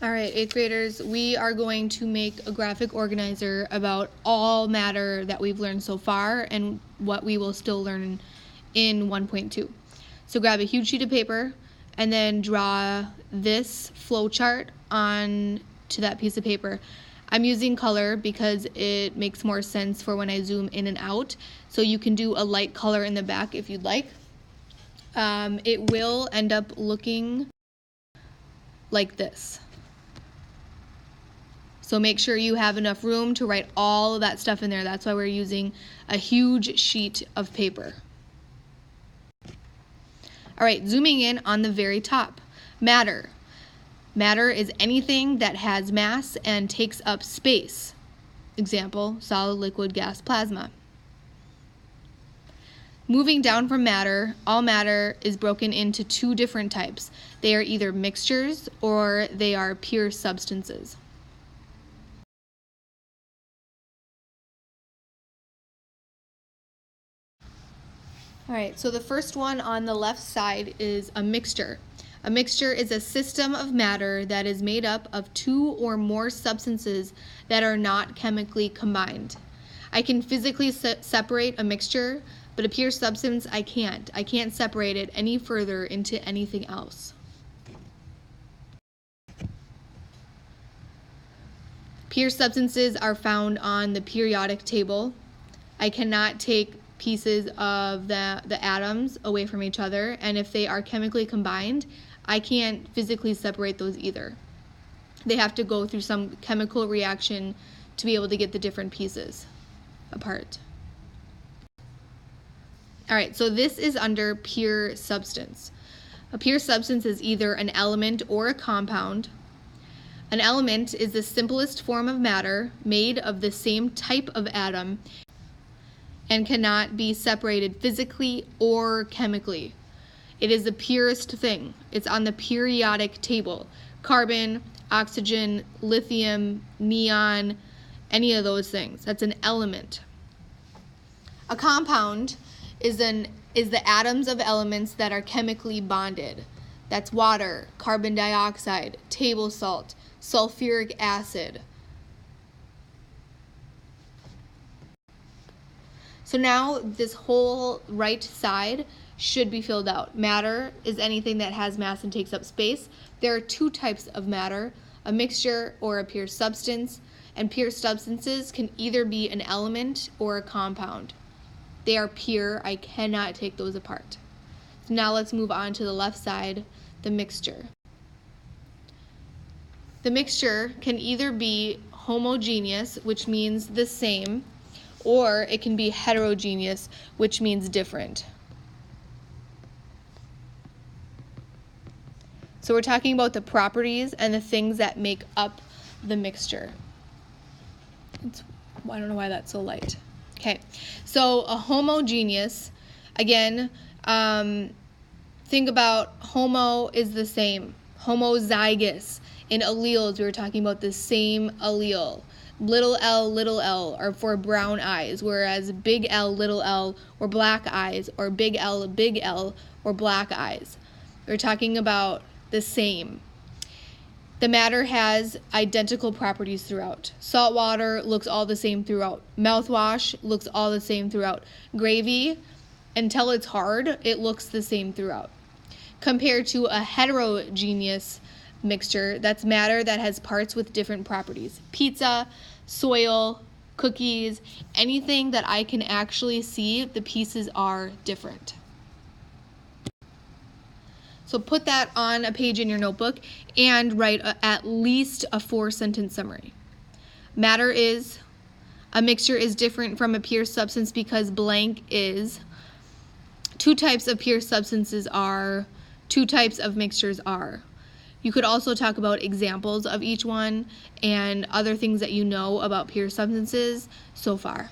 All right, 8th graders, we are going to make a graphic organizer about all matter that we've learned so far and what we will still learn in 1.2. So grab a huge sheet of paper and then draw this flow chart on to that piece of paper. I'm using color because it makes more sense for when I zoom in and out. So you can do a light color in the back if you'd like. It will end up looking like this. So make sure you have enough room to write all of that stuff in there. That's why we're using a huge sheet of paper. All right, zooming in on the very top. Matter. Matter is anything that has mass and takes up space. Example, solid, liquid, gas, plasma. Moving down from matter, all matter is broken into two different types. They are either mixtures or they are pure substances. All right, so the first one on the left side is a mixture. A mixture is a system of matter that is made up of two or more substances that are not chemically combined. I can physically separate a mixture, but a pure substance I can't. I can't separate it any further into anything else. Pure substances are found on the periodic table. I cannot take pieces of the atoms away from each other, and if they are chemically combined, I can't physically separate those either. They have to go through some chemical reaction to be able to get the different pieces apart. All right, so this is under pure substance. A pure substance is either an element or a compound. An element is the simplest form of matter made of the same type of atom and cannot be separated physically or chemically. It is the purest thing. It's on the periodic table. Carbon, oxygen, lithium, neon, any of those things. That's an element. A compound is the atoms of elements that are chemically bonded. That's water, carbon dioxide, table salt, sulfuric acid. So now this whole right side should be filled out. Matter is anything that has mass and takes up space. There are two types of matter, a mixture or a pure substance, and pure substances can either be an element or a compound. They are pure. I cannot take those apart. So now let's move on to the left side, the mixture. The mixture can either be homogeneous, which means the same, or it can be heterogeneous, which means different. So we're talking about the properties and the things that make up the mixture. I don't know why that's so light. Okay, so a homogeneous, again, think about homo is the same. Homozygous. In alleles, we were talking about the same allele. Little L are for brown eyes, whereas big L or black eyes, or big L or black eyes. We're talking about the same. The matter has identical properties throughout. Salt water looks all the same throughout. Mouthwash looks all the same throughout. Gravy, until it's hard, it looks the same throughout. Compared to a heterogeneous mixture, that's matter that has parts with different properties. Pizza, soil, cookies, anything that I can actually see, the pieces are different. So put that on a page in your notebook and write at least a 4-sentence summary. Matter is, a mixture is different from a pure substance because blank is, two types of pure substances are, two types of mixtures are. You could also talk about examples of each one and other things that you know about pure substances so far.